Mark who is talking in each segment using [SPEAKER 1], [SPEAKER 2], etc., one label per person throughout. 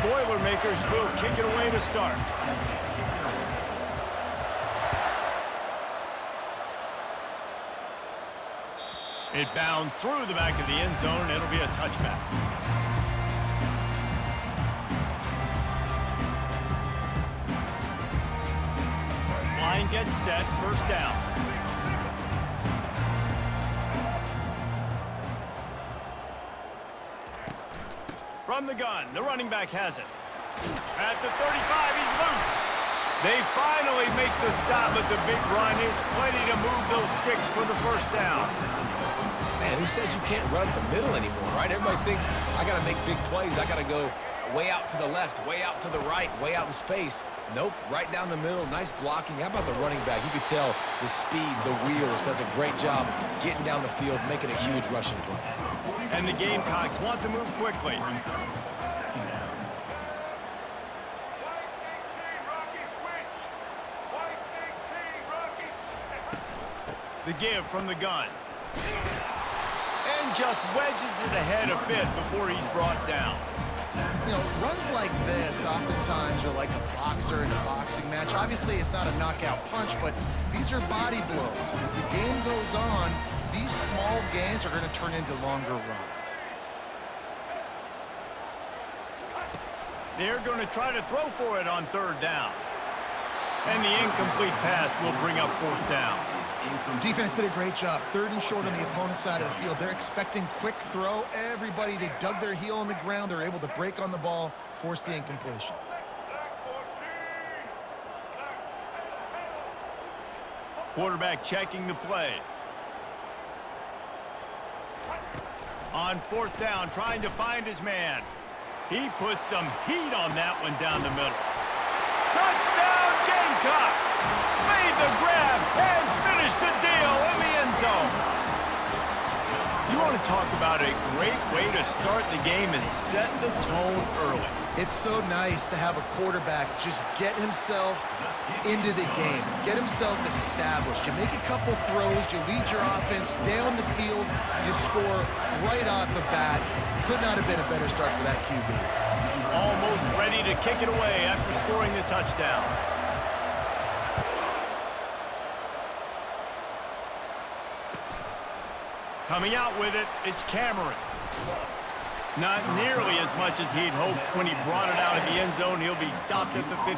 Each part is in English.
[SPEAKER 1] Boilermakers will kick it away to start. It bounds through the back of the end zone. It'll be a touchback. Line gets set. First down. From the gun, the running back has it. At the 35, he's loose. They finally make the stop, but the big run is plenty to move those sticks for the first down.
[SPEAKER 2] Man, who says you can't run up the middle anymore, right? Everybody thinks, I got to make big plays. I got to go way out to the left, way out to the right, way out in space. Nope, right down the middle, nice blocking. How about the running back? You could tell the speed, the wheels, does a great job getting down the field, making a huge rushing play.
[SPEAKER 1] And the Gamecocks want to move quickly. The give from the gun. And just wedges it ahead a bit before he's brought down.
[SPEAKER 3] You know, runs like this oftentimes are like a boxer in a boxing match. Obviously, it's not a knockout punch, but these are body blows. As the game goes on, these small gains are going to turn into longer runs.
[SPEAKER 1] They're going to try to throw for it on third down. And the incomplete pass will bring up fourth down.
[SPEAKER 3] Defense did a great job. Third and short on the opponent's side of the field. They're expecting quick throw. Everybody, they dug their heel on the ground. They're able to break on the ball, force the incompletion.
[SPEAKER 1] Quarterback checking the play. On fourth down, trying to find his man. He puts some heat on that one down the middle. Touchdown, Gamecocks! Made the grab and finished the deal in the end zone. You want to talk about a great way to start the game and set the tone early.
[SPEAKER 3] It's so nice to have a quarterback just get himself into the game, get himself established. You make a couple throws, you lead your offense down the field, you score right off the bat. Could not have been a better start for that QB.
[SPEAKER 1] Almost ready to kick it away after scoring the touchdown. Coming out with it, it's Cameron. Not nearly as much as he'd hoped when he brought it out of the end zone. He'll be stopped at the 15.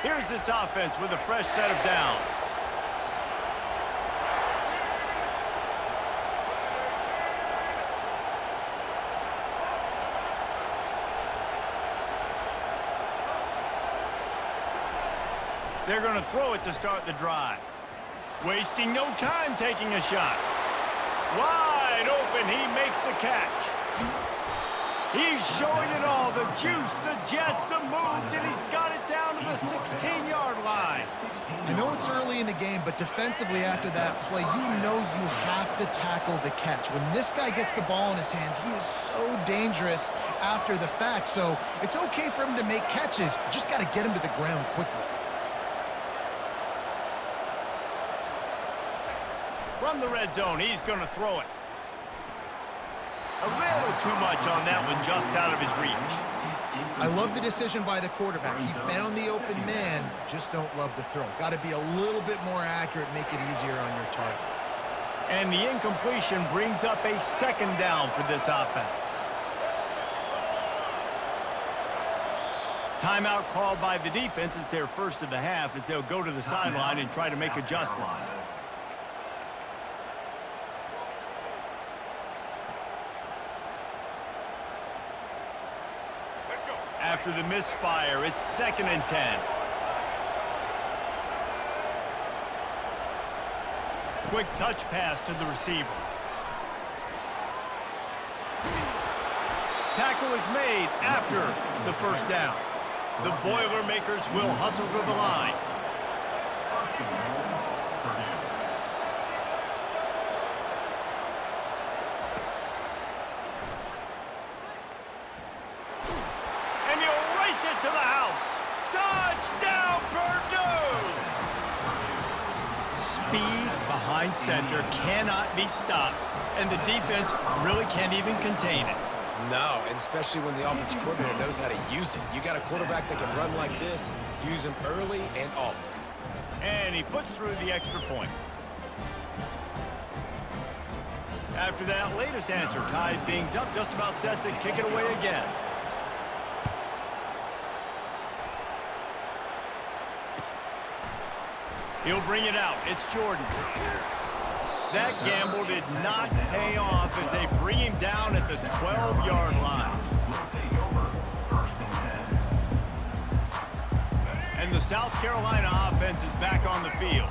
[SPEAKER 1] Here's this offense with a fresh set of downs. They're going to throw it to start the drive. Wasting no time taking a shot. Wide open, he makes the catch. He's showing it all, the juice, the jets, the moves, and he's got it down to the 16-yard line.
[SPEAKER 3] I know it's early in the game, but defensively after that play, you know you have to tackle the catch. When this guy gets the ball in his hands, he is so dangerous after the fact. So it's okay for him to make catches. You just got to get him to the ground quickly.
[SPEAKER 1] From the red zone, he's going to throw it. A little too much on that one, just out of his reach.
[SPEAKER 3] I love the decision by the quarterback. He found the open man, just don't love the throw. Got to be a little bit more accurate, make it easier on your target.
[SPEAKER 1] And the incompletion brings up a second down for this offense. Timeout called by the defense. It's their first of the half as they'll go to the sideline and try to make adjustments. After the misfire, it's 2nd and 10. Quick touch pass to the receiver. Tackle is made after the first down. The Boilermakers will hustle to the line. To the house. Touchdown, Purdue! Speed behind efficient center cannot be stopped, and the defense really can't even contain it.
[SPEAKER 2] No, and especially when the offensive coordinator knows how to use it. You got a quarterback that can run like this, use him early and often.
[SPEAKER 1] And he puts through the extra point. After that latest answer tied things up, just about set to kick it away again. He'll bring it out. It's Jordan. That gamble did not pay off as they bring him down at the 12-yard line. And the South Carolina offense is back on the field.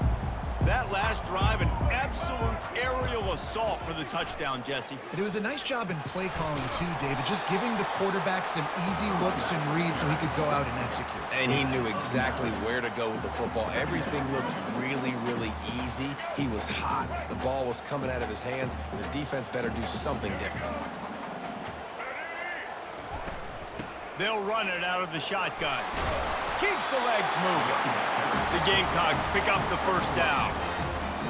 [SPEAKER 1] That last drive, an absolute aerial assault for the touchdown, Jesse.
[SPEAKER 3] And it was a nice job in play calling too, David, just giving the quarterback some easy looks and reads so he could go out and execute.
[SPEAKER 2] And he knew exactly where to go with the football. Everything looked really, really easy. He was hot. The ball was coming out of his hands. The defense better do something different.
[SPEAKER 1] They'll run it out of the shotgun. Keeps the legs moving. The Gamecocks pick up the first down.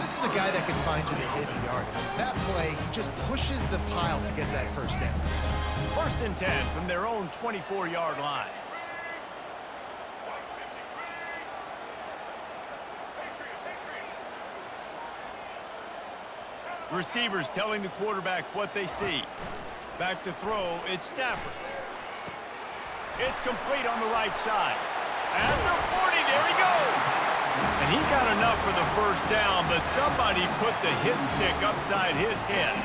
[SPEAKER 3] This is a guy that can find you the hidden yardage. That play, he just pushes the pile to get that first down.
[SPEAKER 1] 1st and 10 from their own 24-yard line. Receivers telling the quarterback what they see. Back to throw, it's Stafford. It's complete on the right side. At the 40, there he goes. And he got enough for the first down, but somebody put the hit stick upside his head.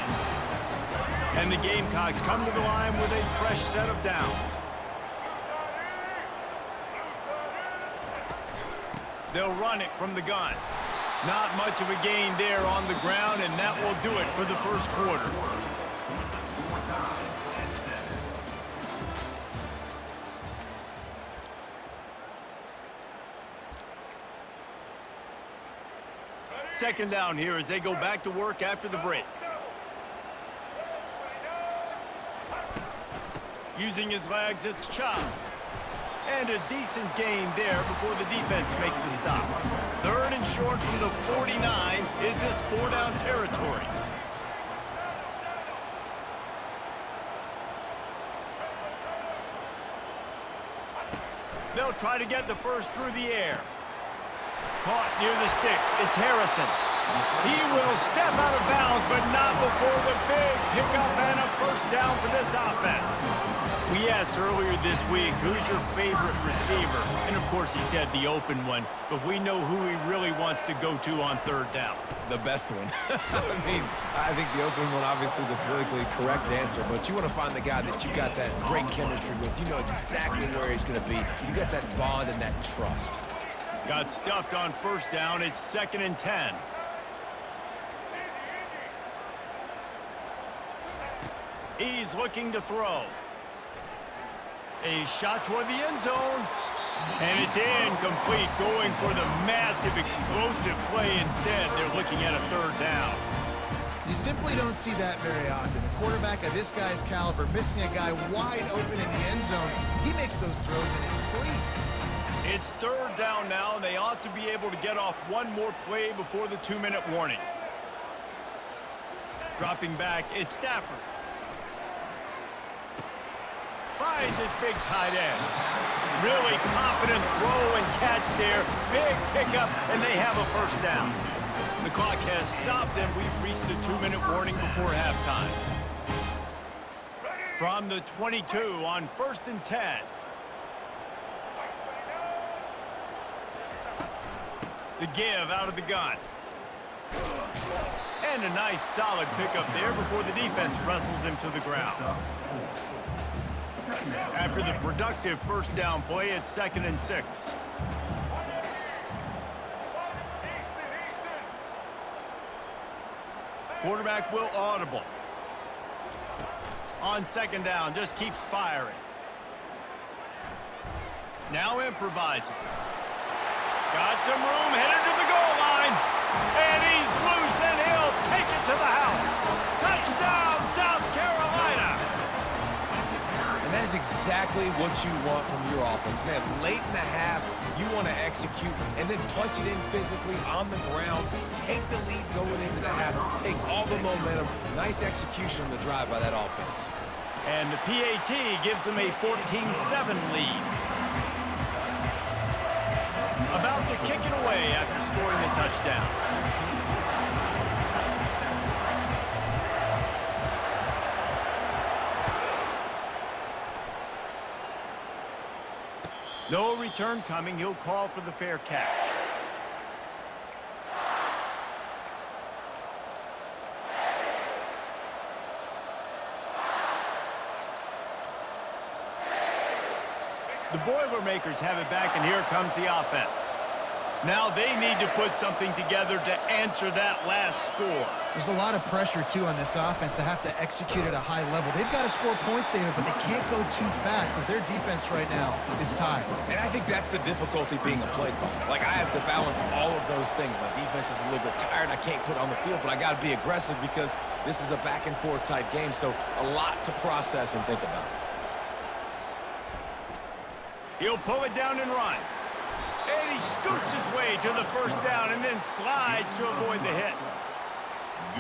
[SPEAKER 1] And the Gamecocks come to the line with a fresh set of downs. They'll run it from the gun. Not much of a gain there on the ground, and that will do it for the first quarter. Second down here as they go back to work after the break. Using his legs, it's Chop. And a decent gain there before the defense makes the stop. 3rd and short from the 49. Is this 4-down territory? They'll try to get the first through the air. Caught near the sticks. It's Harrison. He will step out of bounds, but not before the big pickup and a first down for this offense. We asked earlier this week, who's your favorite receiver? And, of course, he said the open one, but we know who he really wants to go to on 3rd down.
[SPEAKER 2] The best one. I think the open one, obviously the politically correct answer, but you want to find the guy that you got that great chemistry with. You know exactly where he's going to be. You got that bond and that trust.
[SPEAKER 1] Got stuffed on 1st down. It's 2nd and 10. He's looking to throw. A shot toward the end zone. And it's incomplete, going for the massive, explosive play instead. They're looking at a 3rd down.
[SPEAKER 3] You simply don't see that very often. A quarterback of this guy's caliber missing a guy wide open in the end zone. He makes those throws in his sleep.
[SPEAKER 1] It's 3rd down now, and they ought to be able to get off one more play before the 2-minute warning. Dropping back, it's Stafford. Finds his big tight end. Really confident throw and catch there. Big pickup, and they have a first down. The clock has stopped, and we've reached the 2-minute warning before halftime. From the 22 on 1st and 10. The give out of the gun. And a nice solid pickup there before the defense wrestles him to the ground. After the productive first down play, it's 2nd and 6. Quarterback will audible. On 2nd down, just keeps firing. Now improvising. Got some room, headed to the goal line. And he's loose, and he'll take it to the house. Touchdown, South Carolina.
[SPEAKER 2] And that is exactly what you want from your offense. Man, late in the half, you want to execute and then punch it in physically on the ground. Take the lead going into the half. Take all the momentum. Nice execution on the drive by that offense.
[SPEAKER 1] And the PAT gives them a 14-7 lead. About to kick it away after scoring the touchdown. No return coming. He'll call for the fair catch. The Boilermakers have it back, and here comes the offense. Now they need to put something together to answer that last score.
[SPEAKER 3] There's a lot of pressure, too, on this offense to have to execute at a high level. They've got to score points, David, but they can't go too fast because their defense right now is tied.
[SPEAKER 2] And I think that's the difficulty being a play caller. Like, I have to balance all of those things. My defense is a little bit tired. I can't put on the field, but I got to be aggressive because this is a back-and-forth type game, so a lot to process and think about.
[SPEAKER 1] He'll pull it down and run. And he scoots his way to the first down and then slides to avoid the hit.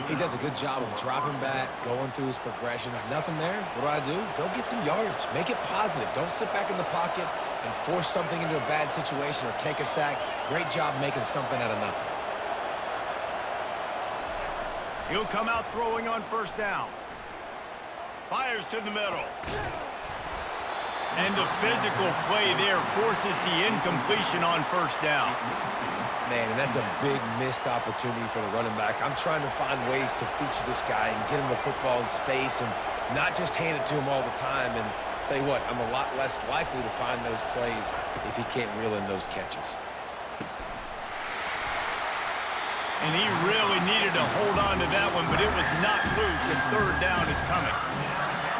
[SPEAKER 2] He does a good job of dropping back, going through his progressions. Nothing there. What do? Go get some yardage. Make it positive. Don't sit back in the pocket and force something into a bad situation or take a sack. Great job making something out of nothing.
[SPEAKER 1] He'll come out throwing on first down. Fires to the middle. And the physical play there forces the incompletion on first down.
[SPEAKER 2] Man, and that's a big missed opportunity for the running back. I'm trying to find ways to feature this guy and get him the football in space and not just hand it to him all the time. And tell you what, I'm a lot less likely to find those plays if he can't reel in those catches.
[SPEAKER 1] And he really needed to hold on to that one, but it was not loose, and third down is coming.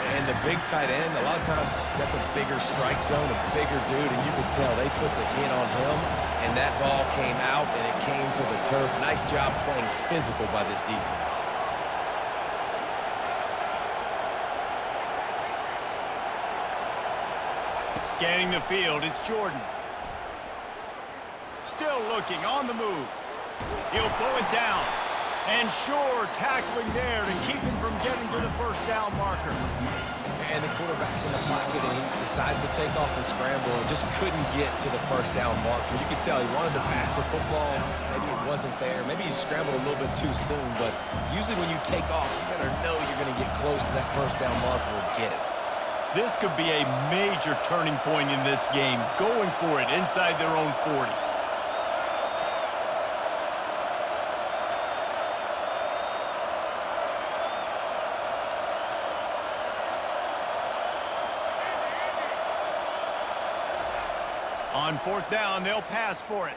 [SPEAKER 2] And the big tight end, a lot of times that's a bigger strike zone, a bigger dude, and you can tell they put the hit on him, and that ball came out, and it came to the turf. Nice job playing physical by this defense.
[SPEAKER 1] Scanning the field, it's Jordan. Still looking, on the move. He'll pull it down. And sure, tackling there to keep him from getting to the first down marker.
[SPEAKER 2] And the quarterback's in the pocket, and he decides to take off and scramble and just couldn't get to the first down marker. You could tell he wanted to pass the football. Maybe it wasn't there. Maybe he scrambled a little bit too soon. But usually when you take off, you better know you're going to get close to that first down marker or get it.
[SPEAKER 1] This could be a major turning point in this game, going for it inside their own 40. On fourth down, they'll pass for it.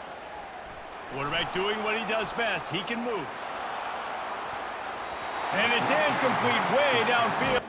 [SPEAKER 1] Quarterback doing what he does best. He can move. And it's incomplete way downfield.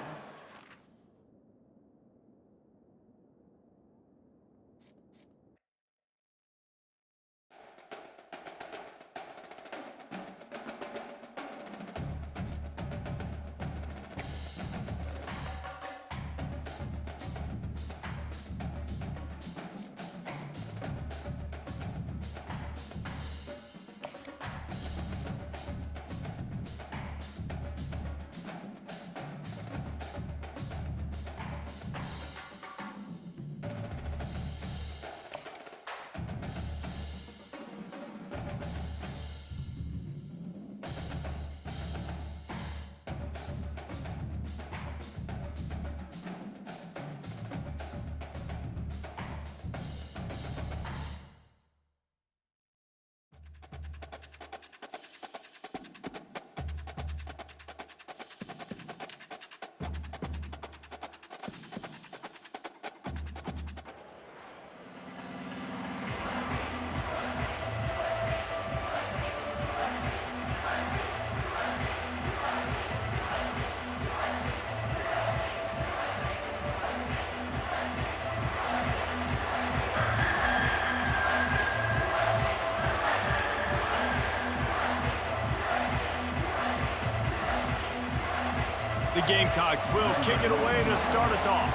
[SPEAKER 1] The Gamecocks will kick it away to start us off.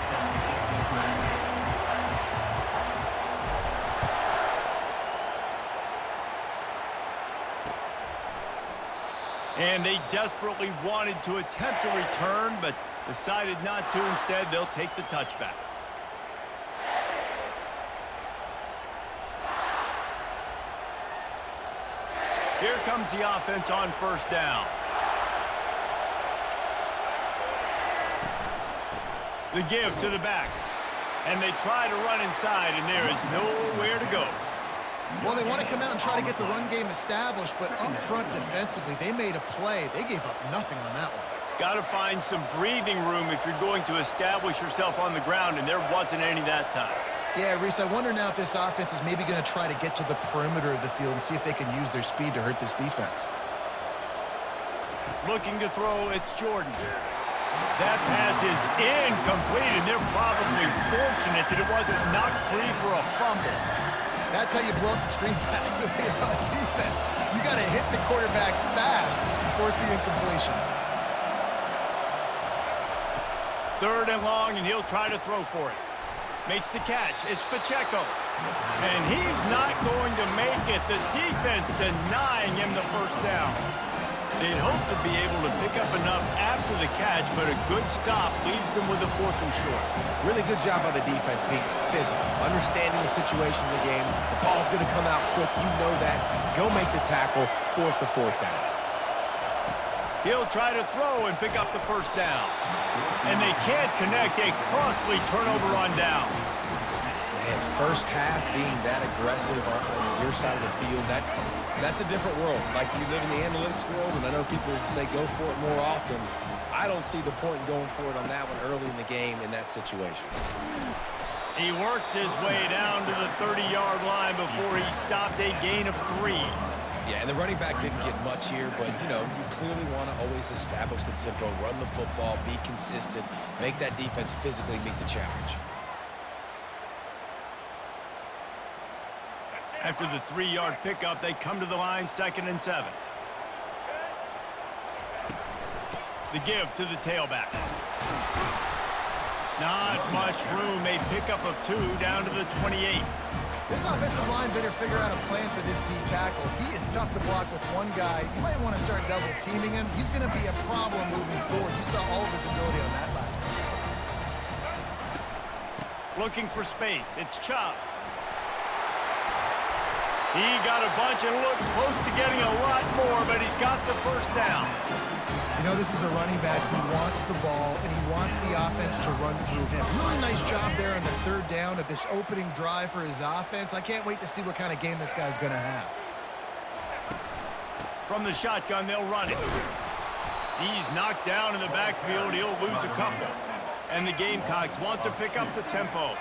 [SPEAKER 1] And they desperately wanted to attempt a return, but decided not to. Instead, they'll take the touchback. Here comes the offense on first down. The give to the back. And they try to run inside, and there is nowhere to go.
[SPEAKER 3] Well, they want to come out and try to get the run game established, but up front defensively, they made a play. They gave up nothing on that one.
[SPEAKER 1] Got to find some breathing room if you're going to establish yourself on the ground, and there wasn't any that time.
[SPEAKER 3] Yeah, Reese, I wonder now if this offense is maybe going to try to get to the perimeter of the field and see if they can use their speed to hurt this defense.
[SPEAKER 1] Looking to throw, it's Jordan. That pass is incomplete, and they're probably fortunate that it wasn't knocked free for a fumble.
[SPEAKER 3] That's how you blow up the screen pass on defense. You got to hit the quarterback fast and force the incompletion.
[SPEAKER 1] Third and long, and he'll try to throw for it. Makes the catch. It's Pacheco. And he's not going to make it. The defense denying him the first down. They'd hope to be able to pick up enough after the catch, but a good stop leaves them with a 4th and short.
[SPEAKER 2] Really good job by the defense being physical, understanding the situation in the game. The ball's going to come out quick. You know that. Go make the tackle, force the 4th down.
[SPEAKER 1] He'll try to throw and pick up the first down. And they can't connect. A costly turnover on downs.
[SPEAKER 2] Man, first half being that aggressive on your side of the field, that's a different world. Like, you live in the analytics world, and I know people say go for it more often. I don't see the point in going for it on that one early in the game in that situation.
[SPEAKER 1] He works his way down to the 30-yard line before he stopped a gain of 3.
[SPEAKER 2] Yeah, and the running back didn't get much here, but, you know, you clearly want to always establish the tempo, run the football, be consistent, make that defense physically meet the challenge.
[SPEAKER 1] After the 3-yard pickup, they come to the line, 2nd and 7. The give to the tailback. Not much room. A pickup of 2 down to the 28.
[SPEAKER 3] This offensive line better figure out a plan for this D tackle. He is tough to block with one guy. You might want to start double teaming him. He's going to be a problem moving forward. You saw all of his ability on that last play.
[SPEAKER 1] Looking for space. It's Chubb. He got a bunch and looked close to getting a lot more, but he's got the first down.
[SPEAKER 3] You know, this is a running back who wants the ball, and he wants the offense to run through him. Really nice job there on the 3rd down of this opening drive for his offense. I can't wait to see what kind of game this guy's going to have.
[SPEAKER 1] From the shotgun, they'll run it. He's knocked down in the backfield. He'll lose a couple. And the Gamecocks want to pick up the tempo.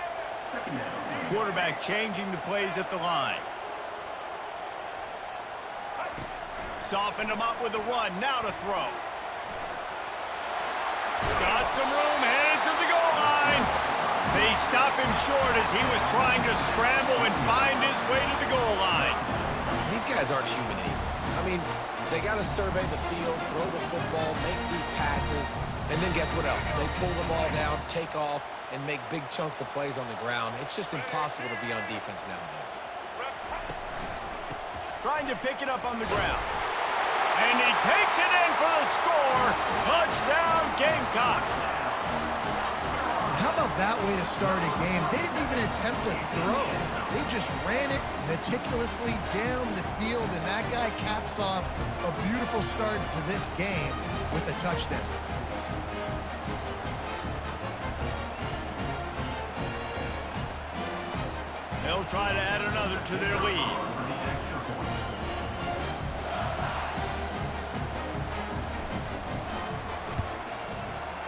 [SPEAKER 1] Quarterback changing the plays at the line. Softened him up with a run. Now to throw. Got some room, headed to the goal line. They stop him short as he was trying to scramble and find his way to the goal line.
[SPEAKER 2] These guys aren't human either. I mean, they got to survey the field, throw the football, make deep passes, and then guess what else? They pull the ball down, take off, and make big chunks of plays on the ground. It's just impossible to be on defense nowadays.
[SPEAKER 1] Trying to pick it up on the ground. And he takes it in for the score. Touchdown, Gamecocks.
[SPEAKER 3] How about that way to start a game? They didn't even attempt to throw. They just ran it meticulously down the field, and that guy caps off a beautiful start to this game with a touchdown.
[SPEAKER 1] They'll try to add another to their lead.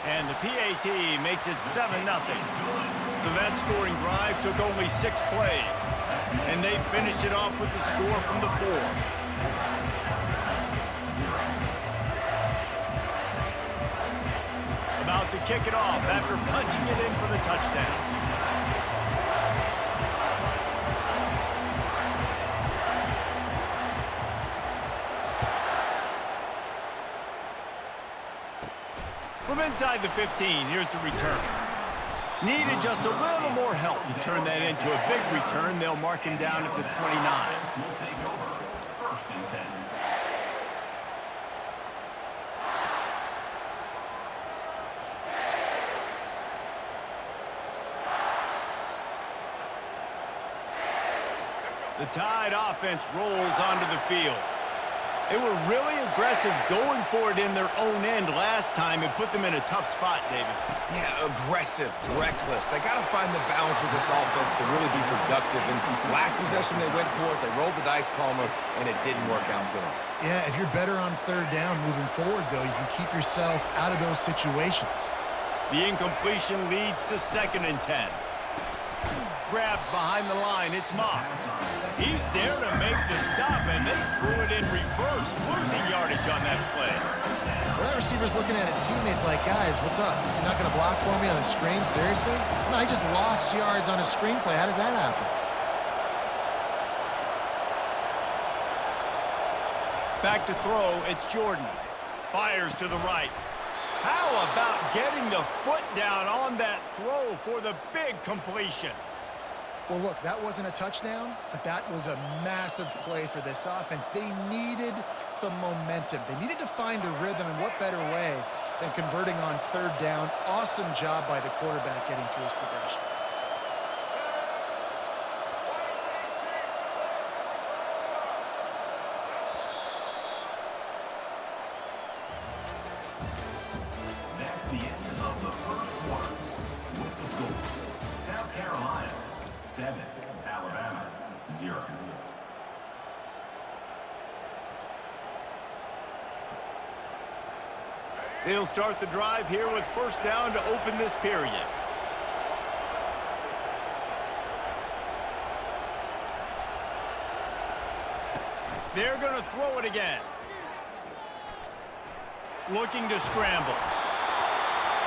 [SPEAKER 1] And the PAT makes it 7-0. So that scoring drive took only 6 plays. And they finished it off with the score from the 4. About to kick it off after punching it in for the touchdown. From inside the 15, here's the return. Needed just a little more help to turn that into a big return. They'll mark him down at the 29.
[SPEAKER 4] Will take over. First and 10.
[SPEAKER 1] The Tide offense rolls onto the field. They were really aggressive going for it in their own end last time and put them in a tough spot, David.
[SPEAKER 2] Yeah, aggressive, reckless. They got to find the balance with this offense to really be productive. And last possession they went for it, they rolled the dice, Palmer, and it didn't work out for them.
[SPEAKER 3] Yeah, if you're better on third down moving forward, though, you can keep yourself out of those situations.
[SPEAKER 1] The incompletion leads to 2nd and 10. Grabbed behind the line, it's Moss. He's there to make the stop, and they threw it in reverse, losing yardage on that play.
[SPEAKER 3] Well, that receiver's looking at his teammates like, guys, what's up? You're not going to block for me on the screen? Seriously? No, I just lost yards on a screenplay. How does that happen?
[SPEAKER 1] Back to throw, it's Jordan. Fires to the right. How about getting the foot down on that throw for the big completion?
[SPEAKER 3] Well, look, that wasn't a touchdown, but that was a massive play for this offense. They needed some momentum. They needed to find a rhythm, and what better way than converting on third down. Awesome job by the quarterback getting through his progression.
[SPEAKER 4] That's the end of the first quarter. With the score, South Carolina 7, Alabama 0.
[SPEAKER 1] They'll start the drive here with first down to open this period. They're going to throw it again. Looking to scramble.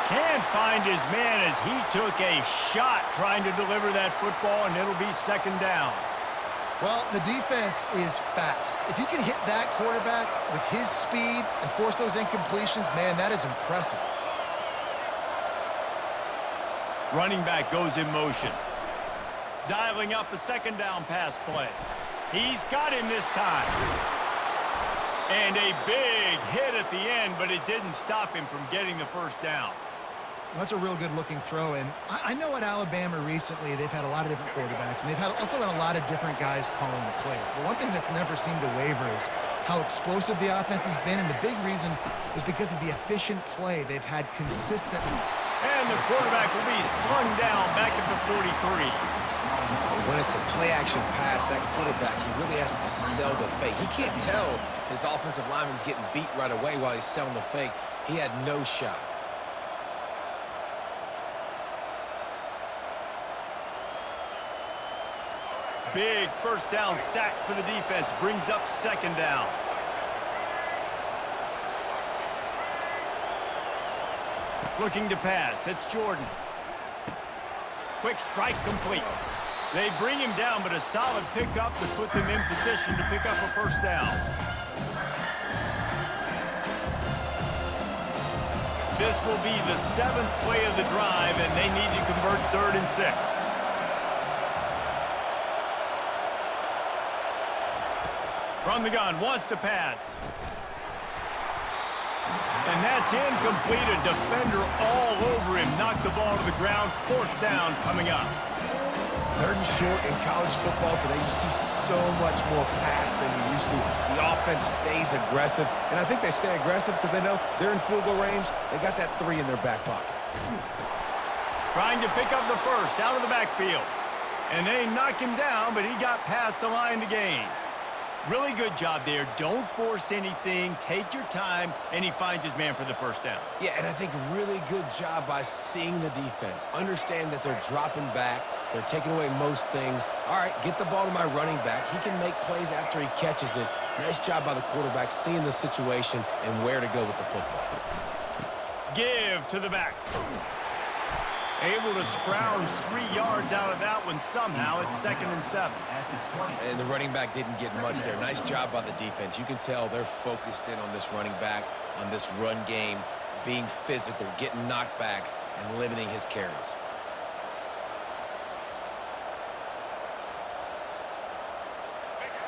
[SPEAKER 1] Can't find his man as he took a shot trying to deliver that football, and it'll be 2nd down.
[SPEAKER 3] Well, the defense is fast. If you can hit that quarterback with his speed and force those incompletions, man, that is impressive.
[SPEAKER 1] Running back goes in motion. Dialing up a 2nd down pass play. He's got him this time. And a big hit at the end, but it didn't stop him from getting the first down.
[SPEAKER 3] That's a real good-looking throw, and I know at Alabama recently they've had a lot of different quarterbacks, and they've also had a lot of different guys calling the plays. But one thing that's never seemed to waver is how explosive the offense has been, and the big reason is because of the efficient play they've had consistently.
[SPEAKER 1] And the quarterback will be slung down back at the 43.
[SPEAKER 2] When it's a play-action pass, that quarterback, he really has to sell the fake. He can't tell his offensive lineman's getting beat right away while he's selling the fake. He had no shot.
[SPEAKER 1] Big first down sack for the defense. Brings up 2nd down. Looking to pass. It's Jordan. Quick strike complete. They bring him down, but a solid pickup to put them in position to pick up a first down. This will be the 7th play of the drive, and they need to convert 3rd and 6. From the gun, wants to pass. And that's incomplete. A defender all over him. Knocked the ball to the ground. 4th down coming up.
[SPEAKER 2] 3rd and short in college football today. You see so much more pass than you used to. The offense stays aggressive. And I think they stay aggressive because they know they're in field goal range. They got that 3 in their back pocket.
[SPEAKER 1] Trying to pick up the first out of the backfield. And they knock him down, but he got past the line to gain. Really good job there. Don't force anything. Take your time, and he finds his man for the first down.
[SPEAKER 2] Yeah, and I think really good job by seeing the defense. Understand that they're dropping back. They're taking away most things. All right, get the ball to my running back. He can make plays after he catches it. Nice job by the quarterback seeing the situation and where to go with the football.
[SPEAKER 1] Give to the back. Able to scrounge 3 yards out of that one somehow. It's 2nd and 7.
[SPEAKER 2] And the running back didn't get much there. Nice job by the defense. You can tell they're focused in on this running back, on this run game, being physical, getting knockbacks, and limiting his carries.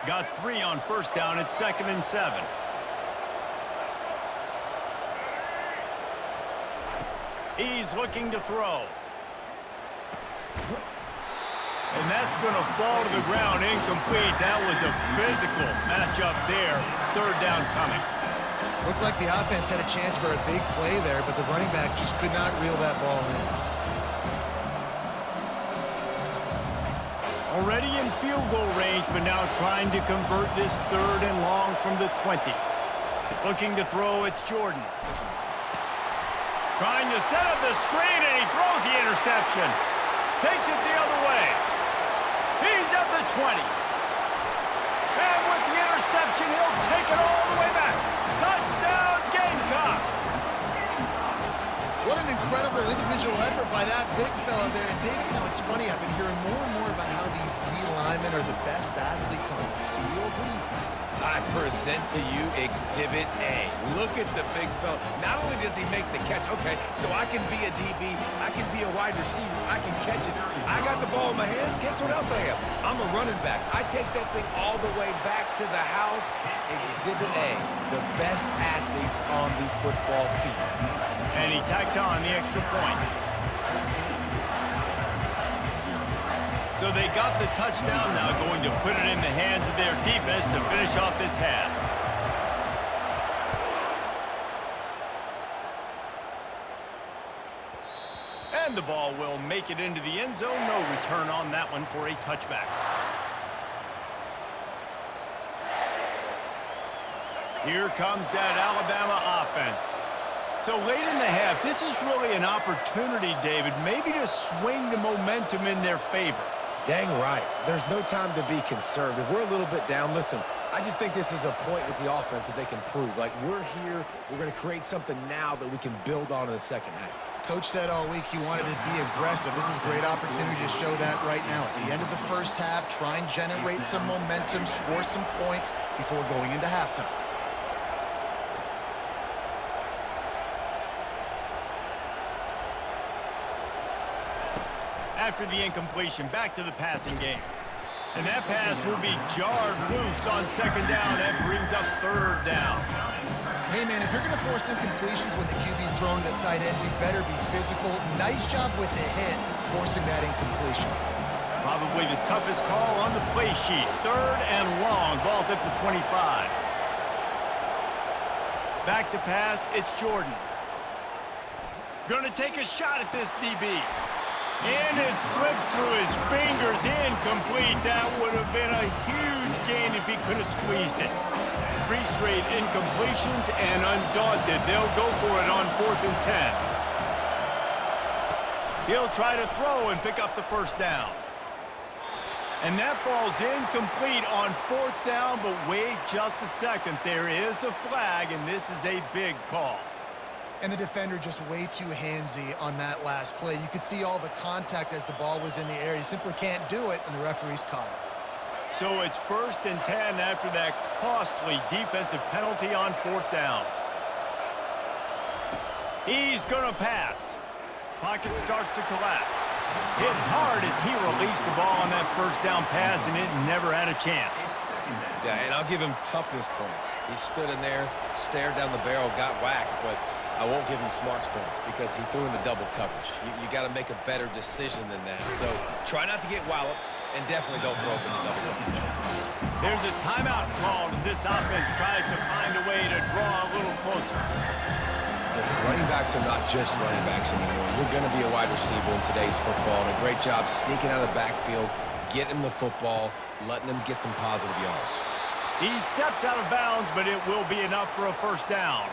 [SPEAKER 1] Got 3 on first down at 2nd and 7. He's looking to throw. And that's going to fall to the ground incomplete. That was a physical matchup there. 3rd down coming.
[SPEAKER 3] Looked like the offense had a chance for a big play there, but the running back just could not reel that ball in.
[SPEAKER 1] Already in field goal range, but now trying to convert this 3rd and long from the 20. Looking to throw, it's Jordan. Trying to set up the screen, and he throws the interception. Takes it the other way. He's at the 20. And with the interception, he'll take it all the way back. Touchdown, Gamecocks!
[SPEAKER 3] What an incredible individual effort by that big fella there. And David, you know, it's funny, I've been hearing more and more about how these D linemen are the best athletes on the field. What do you think?
[SPEAKER 2] I present to you Exhibit A. Look at the big fella. Not only does he make the catch, okay, so I can be a DB, I can be a wide receiver, I can catch it. I got the ball in my hands. Guess what else I am? I'm a running back. I take that thing all the way back to the house. Exhibit A, the best athletes on the football field.
[SPEAKER 1] And he tacks on the extra point. So they got the touchdown now, going to put it in the hands of their defense to finish off this half. And the ball will make it into the end zone. No return on that one for a touchback. Here comes that Alabama offense. So late in the half, this is really an opportunity, David, maybe to swing the momentum in their favor.
[SPEAKER 2] Dang right. There's no time to be conservative. We're a little bit down. Listen, I just think this is a point with the offense that they can prove. Like, we're here, we're going to create something now that we can build on in the second half.
[SPEAKER 3] Coach said all week he wanted to be aggressive. This is a great opportunity to show that right now. At the end of the first half, try and generate some momentum, score some points before going into halftime.
[SPEAKER 1] After the incompletion, back to the passing game. And that pass will be jarred loose on 2nd down. That brings up 3rd down.
[SPEAKER 3] Hey, man, if you're going to force incompletions when the QB's throwing to the tight end, you better be physical. Nice job with the hit, forcing that incompletion.
[SPEAKER 1] Probably the toughest call on the play sheet. 3rd and long. Ball's at the 25. Back to pass, it's Jordan. Gonna take a shot at this DB. And it slips through his fingers, incomplete. That would have been a huge gain if he could have squeezed it. 3 straight incompletions, and undaunted, they'll go for it on 4th and 10. He'll try to throw and pick up the 1st down. And that falls incomplete on 4th down, but wait just a second. There is a flag, and this is a big call.
[SPEAKER 3] And the defender just way too handsy on that last play. You could see all the contact as the ball was in the air. You simply can't do it, and the referee's caught it.
[SPEAKER 1] So it's 1st and 10 after that costly defensive penalty on 4th down. He's going to pass. Pocket starts to collapse. Hit hard as he released the ball on that 1st down pass, and it never had a chance.
[SPEAKER 2] Yeah, and I'll give him toughness points. He stood in there, stared down the barrel, got whacked, but I won't give him smarts points because he threw in the double coverage. You got to make a better decision than that. So try not to get walloped, and definitely don't throw up in the double coverage.
[SPEAKER 1] There's a timeout called as this offense tries to find a way to draw a little closer.
[SPEAKER 2] Listen, running backs are not just running backs anymore. You're going to be a wide receiver in today's football, and a great job sneaking out of the backfield, getting the football, letting them get some positive yards.
[SPEAKER 1] He steps out of bounds, but it will be enough for a 1st down.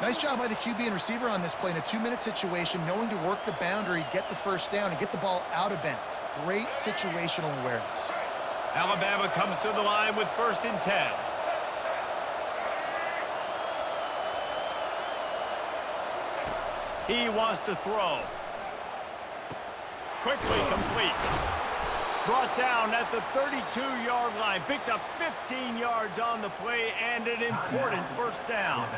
[SPEAKER 3] Nice job by the QB and receiver on this play in a 2-minute situation, knowing to work the boundary, get the 1st down, and get the ball out of bounds. Great situational awareness.
[SPEAKER 1] Alabama comes to the line with 1st and 10. He wants to throw. Quickly complete. Brought down at the 32-yard line. Picks up 15 yards on the play and an important 1st down.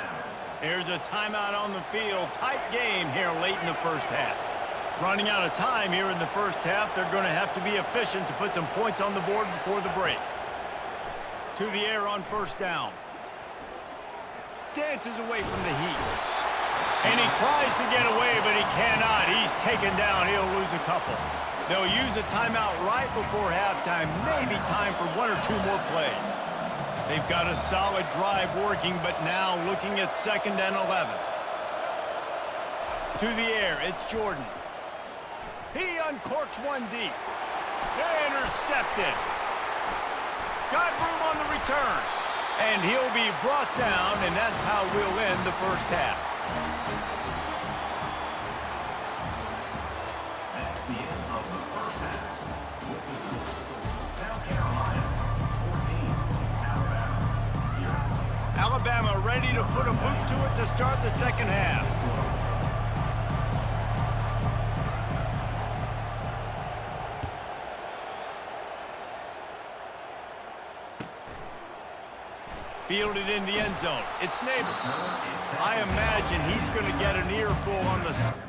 [SPEAKER 1] Here's a timeout on the field. Tight game here late in the 1st half. Running out of time here in the 1st half. They're going to have to be efficient to put some points on the board before the break. To the air on first down. Dances away from the heat. And he tries to get away, but he cannot. He's taken down. He'll lose a couple. They'll use a timeout right before halftime. Maybe time for 1 or 2 more plays. They've got a solid drive working, but now looking at 2nd and 11. To the air, it's Jordan. He uncorks one deep. Intercepted. Got room on the return. And he'll be brought down, and that's how we'll end the first half.
[SPEAKER 4] That's the end of the first half. With the score, South Carolina 14, Alabama 0.
[SPEAKER 1] Alabama ready to put a boot to it to start the second half. Fielded in the end zone. It's Neighbors. I imagine he's going to get an earful on the...